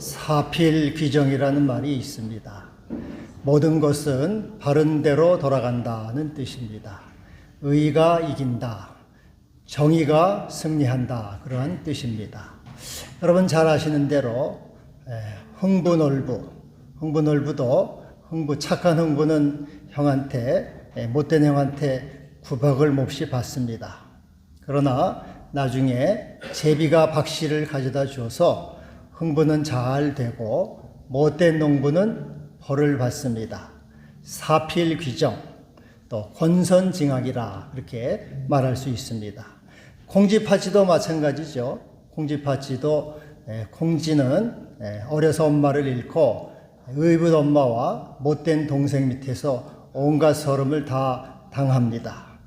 사필귀정이라는 말이 있습니다. 모든 것은 바른 대로 돌아간다는 뜻입니다. 의가 이긴다, 정의가 승리한다, 그러한 뜻입니다. 여러분 잘 아시는 대로 흥부도 착한 흥부는 형한테, 못된 형한테 구박을 몹시 받습니다. 그러나 나중에 제비가 박씨를 가져다 주어서 흥부는 잘 되고 못된 농부는 벌을 받습니다. 사필귀정, 또 권선징악이라 이렇게 말할 수 있습니다. 콩쥐팥쥐도 마찬가지죠. 콩쥐는 어려서 엄마를 잃고 의붓 엄마와 못된 동생 밑에서 온갖 서름을 다 당합니다.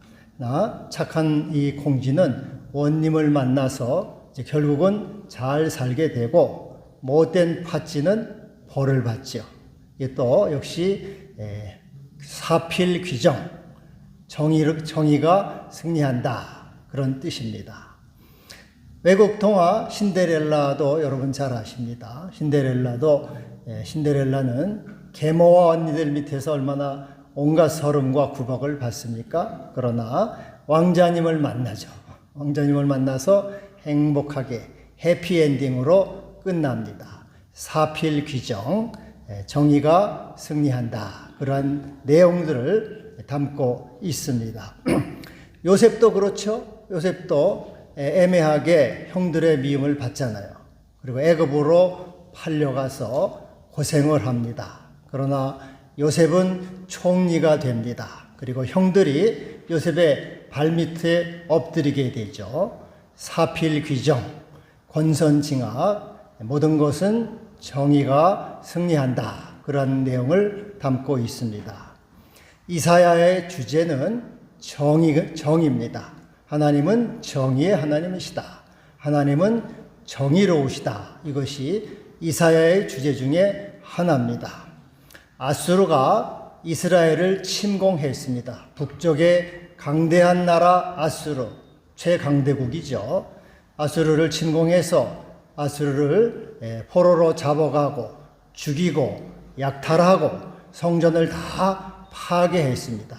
착한 이 콩쥐는 원님을 만나서 결국은 잘 살게 되고 못된 팥쥐는 벌을 받죠. 이게 또 역시 사필귀정, 정의가 승리한다, 그런 뜻입니다. 외국 동화 신데렐라도 여러분 잘 아십니다. 신데렐라는 계모와 언니들 밑에서 얼마나 온갖 서름과 구박을 받습니까? 그러나 왕자님을 만나죠. 왕자님을 만나서 행복하게 해피엔딩으로 끝납니다. 사필귀정, 정의가 승리한다, 그러한 내용들을 담고 있습니다. 요셉도 그렇죠. 요셉도 애매하게 형들의 미움을 받잖아요. 그리고 애굽으로 팔려가서 고생을 합니다. 그러나 요셉은 총리가 됩니다. 그리고 형들이 요셉의 발밑에 엎드리게 되죠. 사필귀정, 권선징악, 모든 것은 정의가 승리한다, 그런 내용을 담고 있습니다. 이사야의 주제는 정의입니다. 하나님은 정의의 하나님이시다, 하나님은 정의로우시다, 이것이 이사야의 주제 중에 하나입니다. 아수르가 이스라엘을 침공했습니다. 북쪽의 강대한 나라 아수르, 최강대국이죠. 아수르를 침공해서 아수르를 포로로 잡아가고 죽이고 약탈하고 성전을 다 파괴했습니다.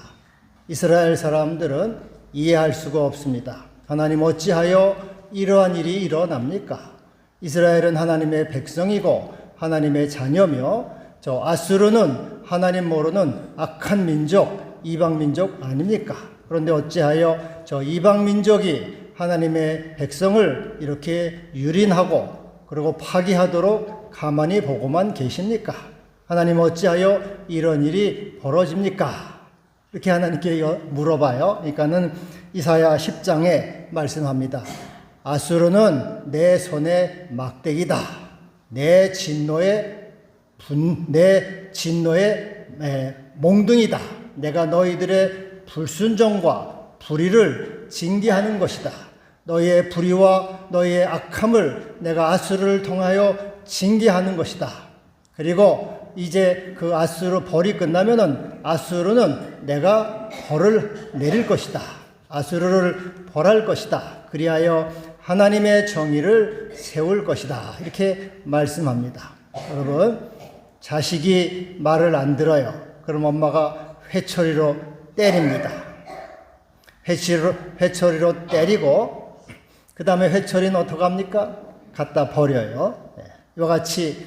이스라엘 사람들은 이해할 수가 없습니다. 하나님 어찌하여 이러한 일이 일어납니까? 이스라엘은 하나님의 백성이고 하나님의 자녀며 저 아수르는 하나님 모르는 악한 민족, 이방 민족 아닙니까? 그런데 어찌하여 저 이방 민족이 하나님의 백성을 이렇게 유린하고 그리고 파괴하도록 가만히 보고만 계십니까? 하나님 어찌하여 이런 일이 벌어집니까? 이렇게 하나님께 물어봐요. 그러니까는 이사야 10장에 말씀합니다. 아수르는 내 손의 막대기다. 내 진노의 몽둥이다. 내가 너희들의 불순종과 불의를 징계하는 것이다. 너희의 불의와 너희의 악함을 내가 아수르를 통하여 징계하는 것이다. 그리고 이제 그 아수르 벌이 끝나면은 아수르는 내가 벌을 내릴 것이다. 아수르를 벌할 것이다. 그리하여 하나님의 정의를 세울 것이다. 이렇게 말씀합니다. 여러분, 자식이 말을 안 들어요. 그럼 엄마가 회초리로 때립니다. 회초리로 때리고 그 다음에 회초리는 어떡합니까? 갖다 버려요. 이와 같이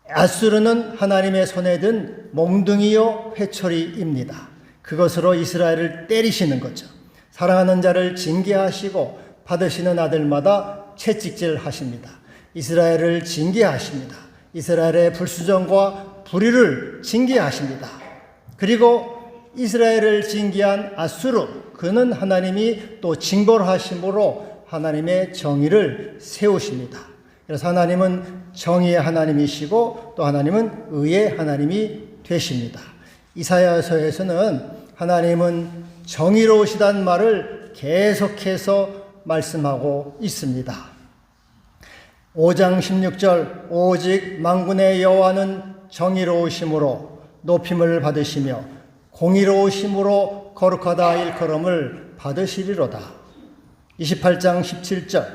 아수르는 하나님의 손에 든 몽둥이요 회초리입니다. 그것으로 이스라엘을 때리시는 거죠. 사랑하는 자를 징계하시고 받으시는 아들마다 채찍질 하십니다. 이스라엘을 징계하십니다. 이스라엘의 불수정과 불의를 징계하십니다. 그리고 이스라엘을 징계한 아수르, 그는 하나님이 또 징벌하심으로 하나님의 정의를 세우십니다. 그래서 하나님은 정의의 하나님이시고 또 하나님은 의의 하나님이 되십니다. 이사야서에서는 하나님은 정의로우시다는 말을 계속해서 말씀하고 있습니다. 5장 16절 오직 만군의 여호와는 정의로우심으로 높임을 받으시며 공의로우심으로 거룩하다 일컬음을 받으시리로다. 28장 17절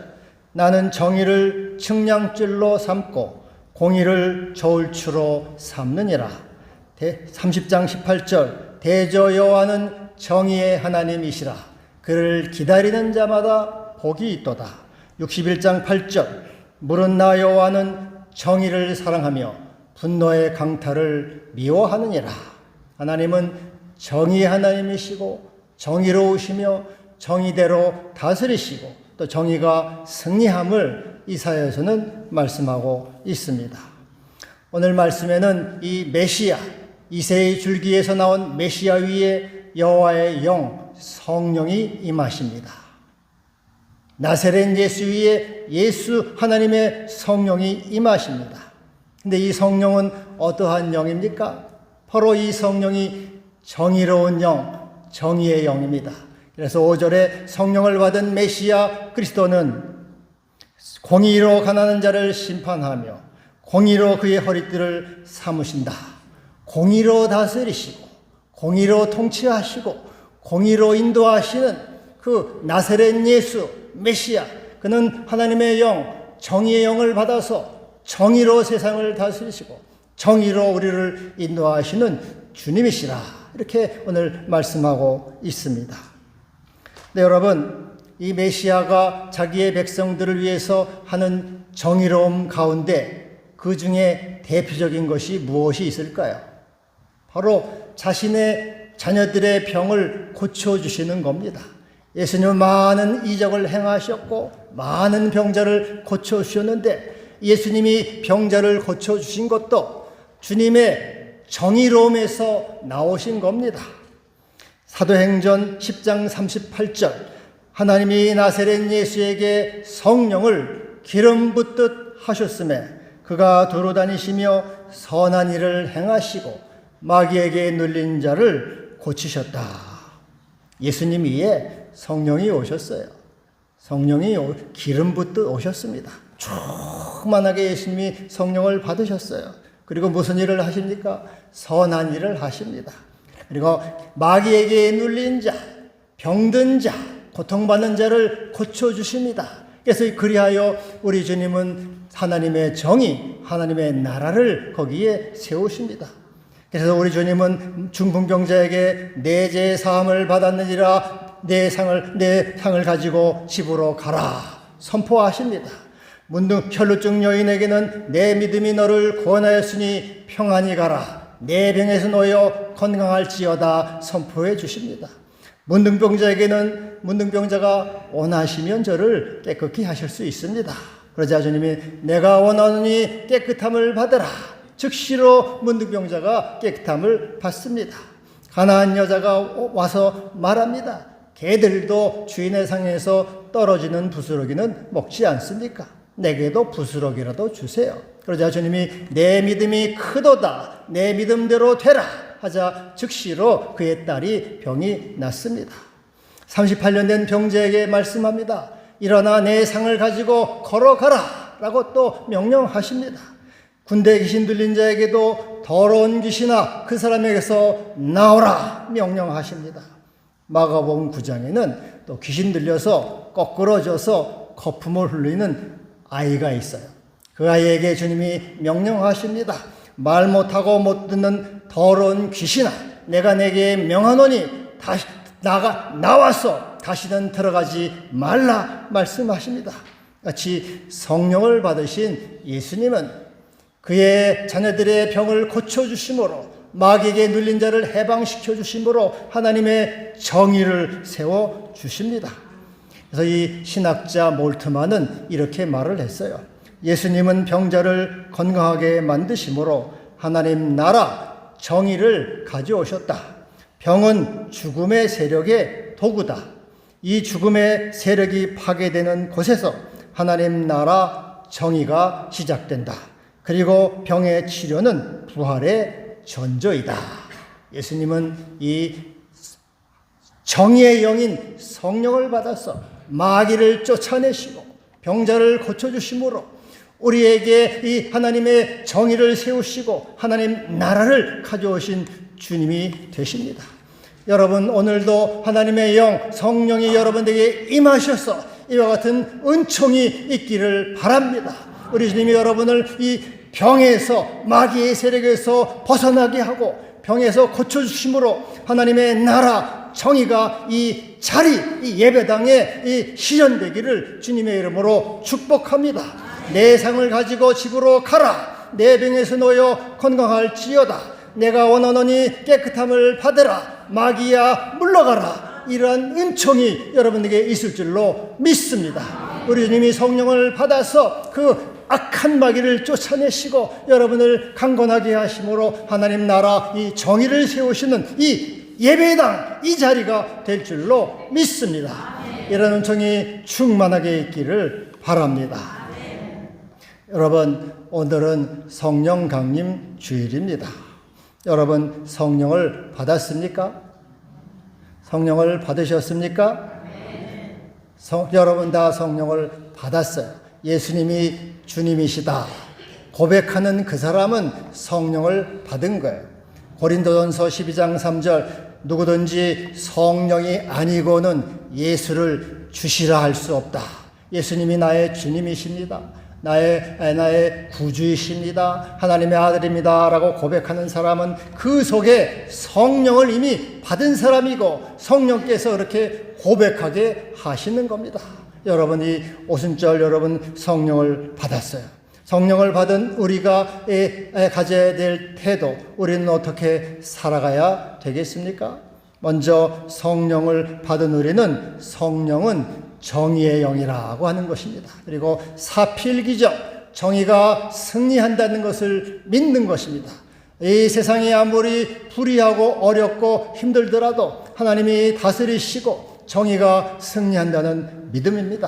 나는 정의를 측량줄로 삼고 공의를 저울추로 삼느니라. 30장 18절 대저 여호와는 정의의 하나님이시라. 그를 기다리는 자마다 복이 있도다. 61장 8절 물은 나 여호와는 정의를 사랑하며 분노의 강탈을 미워하느니라. 하나님은 정의의 하나님이시고 정의로우시며 정의대로 다스리시고 또 정의가 승리함을 이사야에서는 말씀하고 있습니다. 오늘 말씀에는 이 메시아, 이새의 줄기에서 나온 메시아 위에 여호와의 영, 성령이 임하십니다. 나사렛 예수 위에 예수 하나님의 성령이 임하십니다. 근데 이 성령은 어떠한 영입니까? 바로 이 성령이 정의로운 영, 정의의 영입니다. 그래서 5절에 성령을 받은 메시아 그리스도는 공의로 가난한 자를 심판하며 공의로 그의 허리띠를 삼으신다. 공의로 다스리시고 공의로 통치하시고 공의로 인도하시는 그 나사렛 예수 메시아, 그는 하나님의 영, 정의의 영을 받아서 정의로 세상을 다스리시고 정의로 우리를 인도하시는 주님이시라. 이렇게 오늘 말씀하고 있습니다. 네, 여러분, 이 메시아가 자기의 백성들을 위해서 하는 정의로움 가운데 그 중에 대표적인 것이 무엇이 있을까요? 바로 자신의 자녀들의 병을 고쳐주시는 겁니다. 예수님은 많은 이적을 행하셨고 많은 병자를 고쳐주셨는데 예수님이 병자를 고쳐주신 것도 주님의 정의로움에서 나오신 겁니다. 사도행전 10장 38절 하나님이 나사렛 예수에게 성령을 기름 붓듯 하셨음에 그가 돌아다니시며 선한 일을 행하시고 마귀에게 눌린 자를 고치셨다. 예수님 위에 성령이 오셨어요. 성령이 기름 붓듯 오셨습니다. 충만하게 예수님이 성령을 받으셨어요. 그리고 무슨 일을 하십니까? 선한 일을 하십니다. 그리고 마귀에게 눌린 자, 병든 자, 고통받는 자를 고쳐주십니다. 그래서 그리하여 우리 주님은 하나님의 정의, 하나님의 나라를 거기에 세우십니다. 그래서 우리 주님은 중풍병자에게 내 죄 사함을 받았느니라 내 상을 가지고 집으로 가라 선포하십니다. 문둥 혈루증 여인에게는 내 믿음이 너를 구원하였으니 평안히 가라 내 병에서 놓여 건강할지어다 선포해 주십니다. 문둥병자에게는 문둥병자가 원하시면 저를 깨끗히 하실 수 있습니다. 그러자 주님이 내가 원하노니 깨끗함을 받으라. 즉시로 문둥병자가 깨끗함을 받습니다. 가나안 여자가 와서 말합니다. 개들도 주인의 상에서 떨어지는 부스러기는 먹지 않습니까? 내게도 부스러기라도 주세요. 그러자 주님이 내 믿음이 크도다. 내 믿음대로 되라. 하자 즉시로 그의 딸이 병이 났습니다. 38년 된 병자에게 말씀합니다. 일어나 내 상을 가지고 걸어가라. 라고 또 명령하십니다. 군대에 귀신 들린 자에게도 더러운 귀신아 그 사람에게서 나오라 명령하십니다. 마가복음 9장에는 또 귀신 들려서 거꾸러져서 거품을 흘리는 아이가 있어요. 그 아이에게 주님이 명령하십니다. 말 못하고 못 듣는 더러운 귀신아 내가 내게 명하노니 다시 나와서 다시는 들어가지 말라 말씀하십니다. 같이 성령을 받으신 예수님은 그의 자녀들의 병을 고쳐주심으로 마귀에게 눌린 자를 해방시켜 주심으로 하나님의 정의를 세워주십니다. 그래서 이 신학자 몰트만은 이렇게 말을 했어요. 예수님은 병자를 건강하게 만드심으로 하나님 나라 정의를 가져오셨다. 병은 죽음의 세력의 도구다. 이 죽음의 세력이 파괴되는 곳에서 하나님 나라 정의가 시작된다. 그리고 병의 치료는 부활의 전조이다. 예수님은 이 정의의 영인 성령을 받아서 마귀를 쫓아내시고 병자를 고쳐주심으로 우리에게 이 하나님의 정의를 세우시고 하나님 나라를 가져오신 주님이 되십니다. 여러분 오늘도 하나님의 영 성령이 여러분에게 임하셔서 이와 같은 은총이 있기를 바랍니다. 우리 주님이 여러분을 이 병에서 마귀의 세력에서 벗어나게 하고 병에서 고쳐주심으로 하나님의 나라 정의가 이 자리, 이 예배당에 이 실현되기를 주님의 이름으로 축복합니다. 내 상을 가지고 집으로 가라. 내 병에서 놓여 건강할지어다. 내가 원하노니 깨끗함을 받으라. 마귀야 물러가라. 이러한 은총이 여러분에게 있을 줄로 믿습니다. 우리 주님이 성령을 받아서 그 악한 마귀를 쫓아내시고 여러분을 강건하게 하심으로 하나님 나라 이 정의를 세우시는 이 예배당 이 자리가 될 줄로 믿습니다. 이런 은총이 충만하게 있기를 바랍니다. 여러분, 오늘은 성령 강림 주일입니다. 여러분, 성령을 받았습니까? 성령을 받으셨습니까? 여러분 다 성령을 받았어요. 예수님이 주님이시다 고백하는 그 사람은 성령을 받은 거예요. 고린도전서 12장 3절 누구든지 성령이 아니고는 예수를 주시라 할 수 없다. 예수님이 나의 주님이십니다. 나의 구주이십니다. 하나님의 아들입니다. 라고 고백하는 사람은 그 속에 성령을 이미 받은 사람이고 성령께서 그렇게 고백하게 하시는 겁니다. 여러분이 오순절 여러분 성령을 받았어요. 성령을 받은 우리가 가져야 될 태도, 우리는 어떻게 살아가야 되겠습니까? 먼저 성령을 받은 우리는 성령은 정의의 영이라고 하는 것입니다. 그리고 사필기적 정의가 승리한다는 것을 믿는 것입니다. 이 세상이 아무리 불의하고 어렵고 힘들더라도 하나님이 다스리시고 정의가 승리한다는 믿음입니다.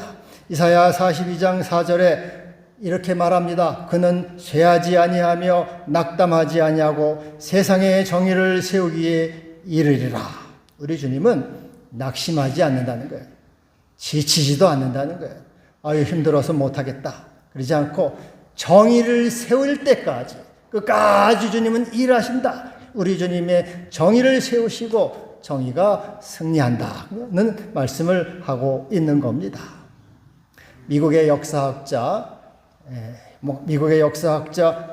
이사야 42장 4절에 이렇게 말합니다. 그는 쇠하지 아니하며 낙담하지 아니하고 세상의 정의를 세우기에 이르리라. 우리 주님은 낙심하지 않는다는 거예요. 지치지도 않는다는 거예요. 아유 힘들어서 못하겠다 그러지 않고 정의를 세울 때까지 끝까지 주님은 일하신다. 우리 주님의 정의를 세우시고 정의가 승리한다는 말씀을 하고 있는 겁니다. 미국의 역사학자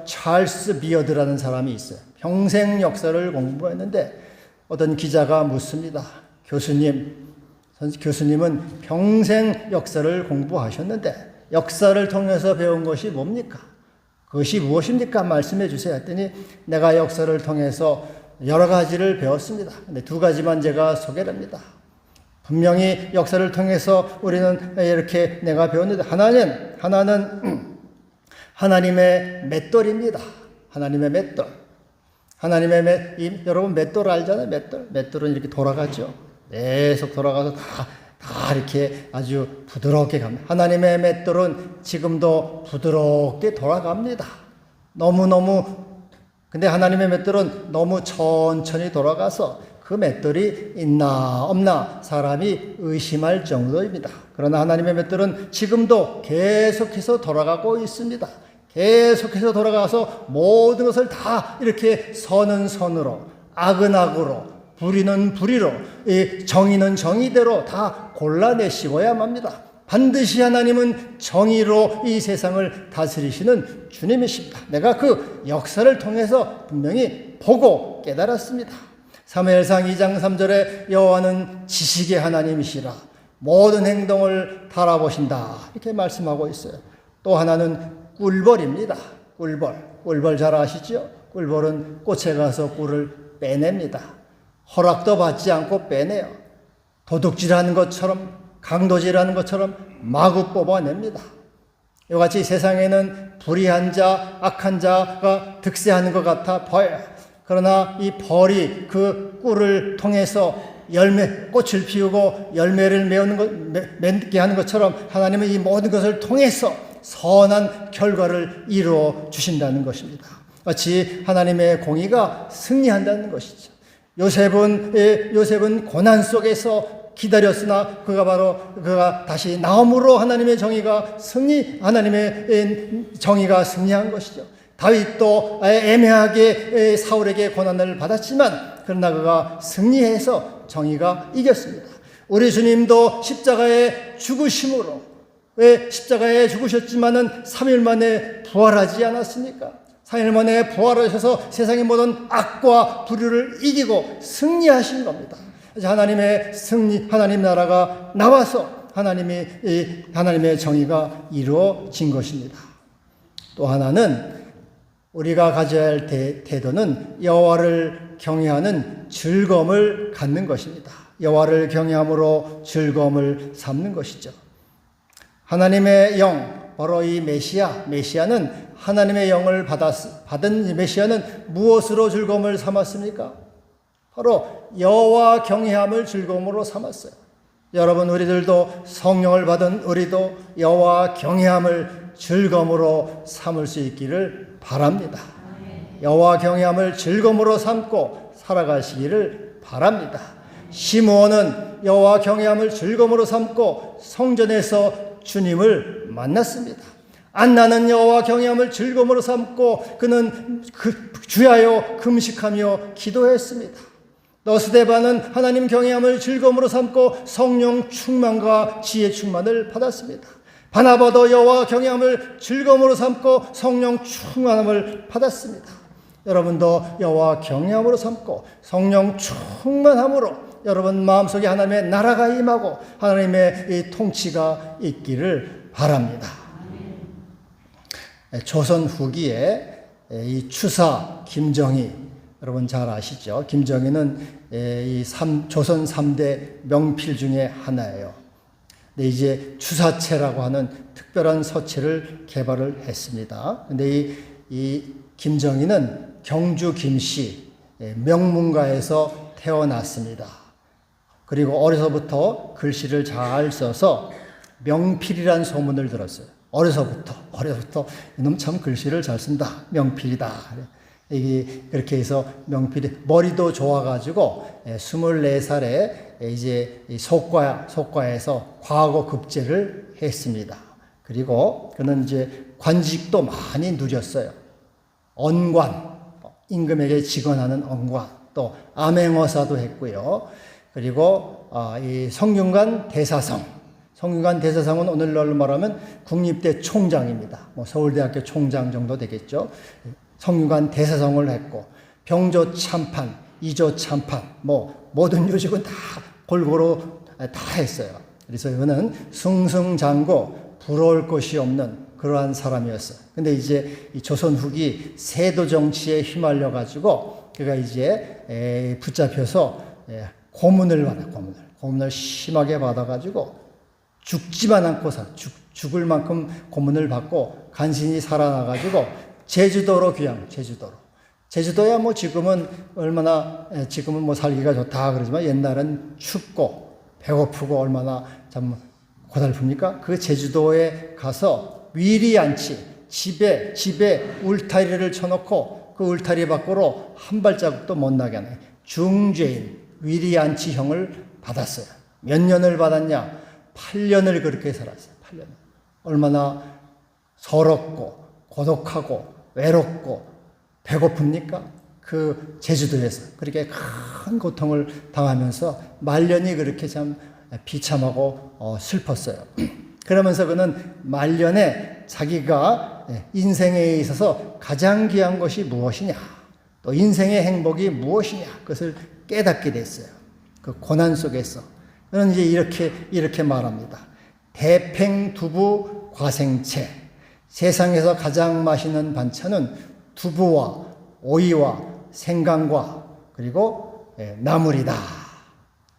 찰스 비어드라는 사람이 있어요. 평생 역사를 공부했는데 어떤 기자가 묻습니다. 교수님은 평생 역사를 공부하셨는데 역사를 통해서 배운 것이 뭡니까? 그것이 무엇입니까? 말씀해 주세요 했더니 내가 역사를 통해서 여러 가지를 배웠습니다. 근데 두 가지만 제가 소개를 합니다. 분명히 역사를 통해서 우리는 이렇게 내가 배웠는데 하나는 하나님의 맷돌입니다. 하나님의 맷돌. 여러분 맷돌 알잖아요. 맷돌은 이렇게 돌아가죠. 계속 돌아가서 다 이렇게 아주 부드럽게 갑니다. 하나님의 맷돌은 지금도 부드럽게 돌아갑니다. 근데 하나님의 맷돌은 너무 천천히 돌아가서 그 맷돌이 있나 없나 사람이 의심할 정도입니다. 그러나 하나님의 맷돌은 지금도 계속해서 돌아가고 있습니다. 계속해서 돌아가서 모든 것을 다 이렇게 선은 선으로, 악은 악으로, 불의는 불의로, 정의는 정의대로 다 골라내시고야 합니다. 반드시 하나님은 정의로 이 세상을 다스리시는 주님이십니다. 내가 그 역사를 통해서 분명히 보고 깨달았습니다. 사무엘상 2장 3절에 여호와는 지식의 하나님이시라 모든 행동을 달아보신다 이렇게 말씀하고 있어요. 또 하나는 꿀벌입니다. 꿀벌 잘 아시죠? 꿀벌은 꽃에 가서 꿀을 빼냅니다. 허락도 받지 않고 빼내요. 도둑질하는 것처럼 강도질하는 것처럼 마구 뽑아냅니다. 이같이 세상에는 불의한 자, 악한 자가 득세하는 것 같아 보여요. 그러나 이 벌이 그 꿀을 통해서 꽃을 피우고 열매를 맺게 하는 것처럼 하나님은 이 모든 것을 통해서 선한 결과를 이루어 주신다는 것입니다. 마치 하나님의 공의가 승리한다는 것이죠. 요셉은 고난 속에서 기다렸으나 그가 다시 나옴으로 하나님의 정의가 승리한 것이죠. 다윗도 애매하게 사울에게 고난을 받았지만 그러나 그가 승리해서 정의가 이겼습니다. 우리 주님도 십자가에 죽으심으로 왜 십자가에 죽으셨지만은 3일 만에 부활하지 않았습니까? 3일 만에 부활하셔서 세상의 모든 악과 불의를 이기고 승리하신 겁니다. 하나님의 승리, 하나님 나라가 나와서 하나님의 정의가 이루어진 것입니다. 또 하나는 우리가 가져야 할 태도는 여호와를 경외하는 즐거움을 갖는 것입니다. 여호와를 경외함으로 즐거움을 삼는 것이죠. 하나님의 영, 바로 이 메시아는 하나님의 영을 받은 메시아는 무엇으로 즐거움을 삼았습니까? 바로 여호와 경외함을 즐거움으로 삼았어요. 여러분, 우리들도 성령을 받은 우리도 여호와 경외함을 즐거움으로 삼을 수 있기를 바랍니다. 여호와 경외함을 즐거움으로 삼고 살아가시기를 바랍니다. 시므온은 여호와 경외함을 즐거움으로 삼고 성전에서 주님을 만났습니다. 안나는 여호와 경외함을 즐거움으로 삼고 그는 주야여 금식하며 기도했습니다. 스데반은 하나님 경외함을 즐거움으로 삼고 성령 충만과 지혜 충만을 받았습니다. 바나바도 여호와 경외함을 즐거움으로 삼고 성령 충만함을 받았습니다. 여러분도 여호와 경외함으로 삼고 성령 충만함으로 여러분 마음속에 하나님의 나라가 임하고 하나님의 이 통치가 있기를 바랍니다. 조선 후기에 이 추사 김정희, 여러분 잘 아시죠? 김정희는 조선 3대 명필 중에 하나예요. 근데 이제 추사체라고 하는 특별한 서체를 개발을 했습니다. 근데 이 김정희는 경주 김씨 명문가에서 태어났습니다. 그리고 어려서부터 글씨를 잘 써서 명필이란 소문을 들었어요. 어려서부터 이놈 참 글씨를 잘 쓴다, 명필이다. 이게 그렇게 해서 명필이 머리도 좋아가지고 24살에 이제 속과에서 과거 급제를 했습니다. 그리고 그는 이제 관직도 많이 누렸어요. 언관, 임금에게 직언하는 언관, 또 암행어사도 했고요. 그리고 이 성균관 대사성은 오늘날로 말하면 국립대 총장입니다. 서울대학교 총장 정도 되겠죠. 성균관 대사성을 했고 병조 참판, 이조 참판, 모든 요직은 다 골고루 다 했어요. 그래서 이거는 승승장구 부러울 것이 없는 그러한 사람이었어요. 근데 이제 이 조선 후기 세도 정치에 휘말려 가지고 그가 이제 붙잡혀서 고문을 심하게 받아가지고 죽지만 않고 죽을 만큼 고문을 받고 간신히 살아나가지고 제주도로 제주도야 지금은 지금은 살기가 좋다 그러지만 옛날엔 춥고 배고프고 얼마나 참 고달픕니까? 그 제주도에 가서 위리안치 집에 울타리를 쳐놓고 그 울타리 밖으로 한 발자국도 못 나게 하는 중죄인 위리안치형을 받았어요. 몇 년을 받았냐? 8년을 그렇게 살았어요. 8년. 얼마나 서럽고 고독하고 외롭고 배고픕니까? 그 제주도에서 그렇게 큰 고통을 당하면서 말년이 그렇게 참 비참하고 슬펐어요. 그러면서 그는 말년에 자기가 인생에 있어서 가장 귀한 것이 무엇이냐, 또 인생의 행복이 무엇이냐, 그것을 깨닫게 됐어요. 그 고난 속에서. 그는 이제 이렇게 말합니다. 대팽두부 과생채. 세상에서 가장 맛있는 반찬은 두부와 오이와 생강과 그리고 나물이다.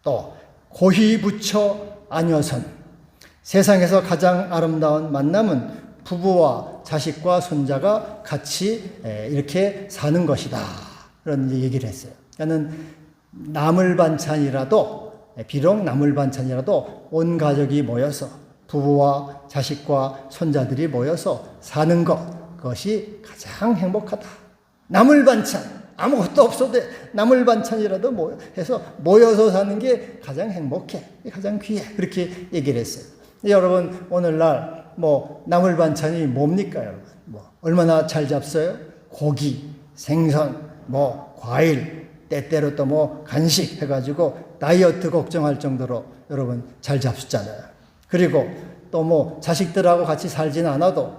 또 고희부처 아녀선. 세상에서 가장 아름다운 만남은 부부와 자식과 손자가 같이 이렇게 사는 것이다. 그런 얘기를 했어요. 그러니까 비록 나물 반찬이라도 온 가족이 모여서 부부와 자식과 손자들이 모여서 사는 그것이 가장 행복하다. 나물 반찬, 아무것도 없어도 나물 반찬이라도 해서 모여서 사는 게 가장 행복해, 가장 귀해. 그렇게 얘기를 했어요. 여러분, 오늘날 나물 반찬이 뭡니까, 여러분? 얼마나 잘 잡어요? 고기, 생선, 과일, 때때로 또 간식 해가지고 다이어트 걱정할 정도로 여러분 잘 잡수잖아요. 그리고 또 자식들하고 같이 살진 않아도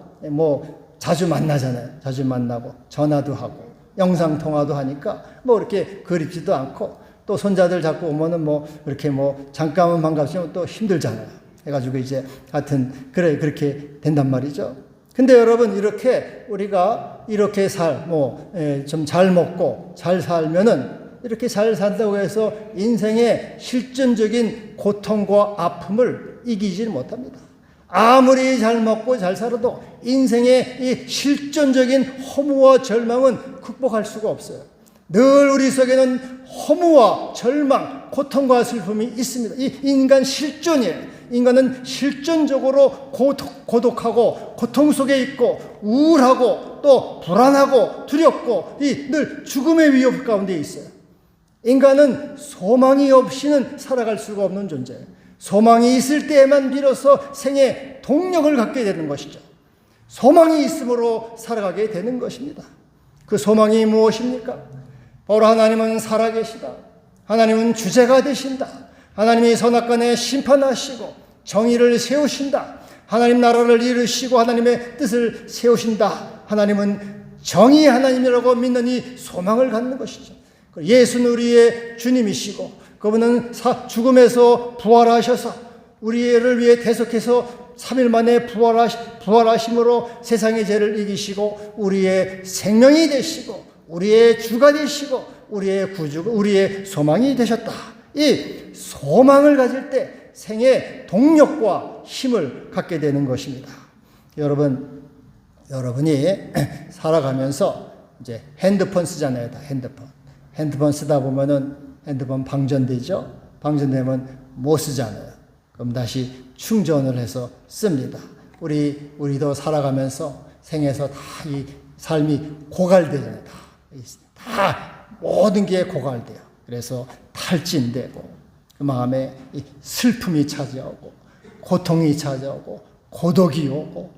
자주 만나잖아요. 자주 만나고 전화도 하고 영상통화도 하니까 뭐 이렇게 그립지도 않고, 또 손자들 자꾸 오면은 뭐 이렇게 뭐 잠깐만 반갑지만 또 힘들잖아요. 해가지고 이제 하여튼 그렇게 된단 말이죠. 근데 여러분, 이렇게 우리가 이렇게 좀 잘 먹고 잘 살면은, 이렇게 잘 산다고 해서 인생의 실존적인 고통과 아픔을 이기질 못합니다. 아무리 잘 먹고 잘 살아도 인생의 이 실존적인 허무와 절망은 극복할 수가 없어요. 늘 우리 속에는 허무와 절망, 고통과 슬픔이 있습니다. 이 인간 실존이에요. 인간은 실존적으로 고독하고 고통 속에 있고 우울하고 또 불안하고 두렵고 늘 죽음의 위협 가운데 있어요. 인간은 소망이 없이는 살아갈 수가 없는 존재예요. 소망이 있을 때에만 비로소 생의 동력을 갖게 되는 것이죠. 소망이 있음으로 살아가게 되는 것입니다. 그 소망이 무엇입니까? 바로 하나님은 살아계시다. 하나님은 주제가 되신다. 하나님이 선악간에 심판하시고 정의를 세우신다. 하나님 나라를 이루시고 하나님의 뜻을 세우신다. 하나님은 정의의 하나님이라고 믿는 이 소망을 갖는 것이죠. 예수는 우리의 주님이시고, 그분은 죽음에서 부활하셔서 우리를 위해 대속해서 3일 만에 부활하심으로 세상의 죄를 이기시고 우리의 생명이 되시고 우리의 주가 되시고 우리의 구주가, 우리의 소망이 되셨다. 이 소망을 가질 때 생의 동력과 힘을 갖게 되는 것입니다. 여러분이 살아가면서 이제 핸드폰 쓰잖아요. 다 핸드폰 쓰다 보면은 핸드폰 방전되죠. 방전되면 못 쓰잖아요. 그럼 다시 충전을 해서 씁니다. 우리도 살아가면서 생에서 다 이 삶이 고갈되잖아요. 다 모든 게 고갈돼요. 그래서 탈진되고, 그 마음에 이 슬픔이 찾아오고, 고통이 찾아오고, 고독이 오고,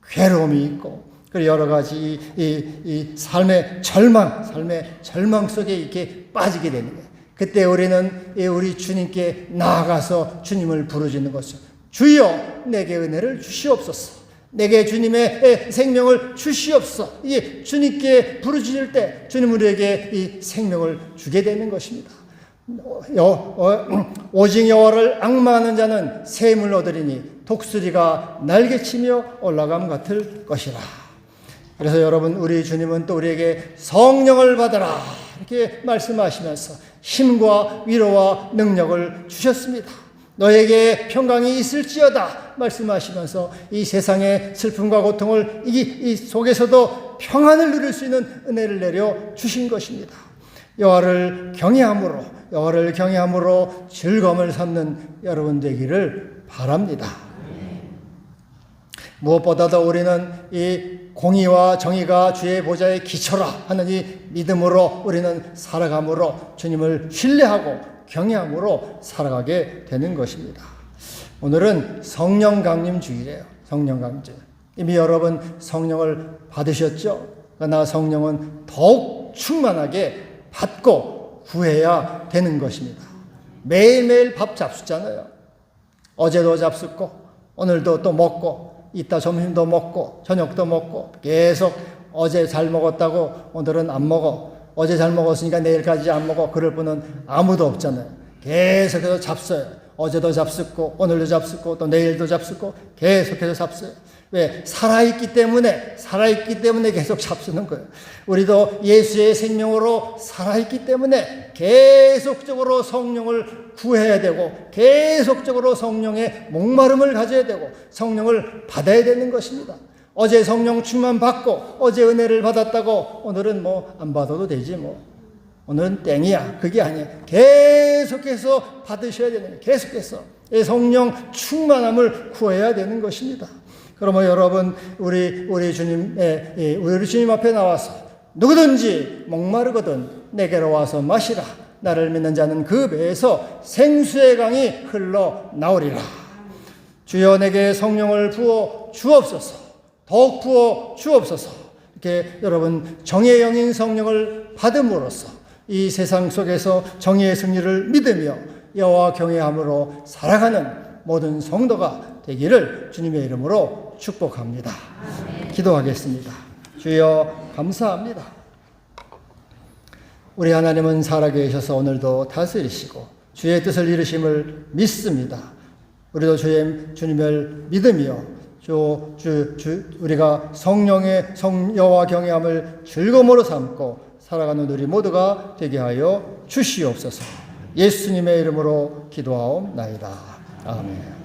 괴로움이 있고, 그리고 여러 가지 이 삶의 절망 속에 이렇게 빠지게 되는 거예요. 그때 우리는 우리 주님께 나아가서 주님을 부르짖는 것이죠. 주여, 내게 은혜를 주시옵소서. 내게 주님의 생명을 주시옵소서. 이게 주님께 부르짖을 때 주님 우리에게 이 생명을 주게 되는 것입니다. 오직 여호와를 앙망하는 자는 샘을 얻으리니 독수리가 날개치며 올라감 같을 것이라. 그래서 여러분, 우리 주님은 또 우리에게 성령을 받아라 이렇게 말씀하시면서 힘과 위로와 능력을 주셨습니다. 너에게 평강이 있을지어다 말씀하시면서 이 세상의 슬픔과 고통을 이 속에서도 평안을 누릴 수 있는 은혜를 내려 주신 것입니다. 여호와를 경외함으로 즐거움을 삼는 여러분 되기를 바랍니다. 무엇보다도 우리는 이 공의와 정의가 주의 보좌의 기초라 하는 이 믿음으로 우리는 살아감으로 주님을 신뢰하고 경외함으로 살아가게 되는 것입니다. 오늘은 성령 강림 주일이에요. 성령 강림. 이미 여러분 성령을 받으셨죠? 그러나 성령은 더욱 충만하게 받고 구해야 되는 것입니다. 매일매일 밥 잡수잖아요. 어제도 잡숫고 오늘도 또 먹고 이따 점심도 먹고 저녁도 먹고 계속 어제 잘 먹었다고 오늘은 안 먹어. 어제 잘 먹었으니까 내일까지 안 먹어. 그럴 분은 아무도 없잖아요. 계속해서 잡숴요. 어제도 잡숫고 오늘도 잡숫고 또 내일도 잡숫고 계속해서 잡숴요. 왜? 살아있기 때문에 계속 잡수는 거예요. 우리도 예수의 생명으로 살아있기 때문에 계속적으로 성령을 구해야 되고 계속적으로 성령의 목마름을 가져야 되고 성령을 받아야 되는 것입니다. 어제 성령 충만 받고 어제 은혜를 받았다고 오늘은 뭐 안 받아도 되지 뭐. 오늘은 땡이야. 그게 아니에요. 계속해서 받으셔야 되는 거예요. 계속해서 성령 충만함을 구해야 되는 것입니다. 그러면 여러분, 우리 주님 앞에 나와서 누구든지 목마르거든 내게로 와서 마시라. 나를 믿는 자는 그 배에서 생수의 강이 흘러 나오리라. 주여, 내게 성령을 부어 주옵소서. 더욱 부어 주옵소서. 이렇게 여러분, 정의 영인 성령을 받음으로써 이 세상 속에서 정의의 승리를 믿으며 여호와 경외함으로 살아가는 모든 성도가 되기를 주님의 이름으로 축복합니다. 아멘. 기도하겠습니다. 주여 감사합니다. 우리 하나님은 살아계셔서 오늘도 다스리시고 주의 뜻을 이루심을 믿습니다. 우리도 주님을 믿으며 우리가 성령의 성여와 경외함을 즐거움으로 삼고 살아가는 우리 모두가 되게 하여 주시옵소서. 예수님의 이름으로 기도하옵나이다. 아멘.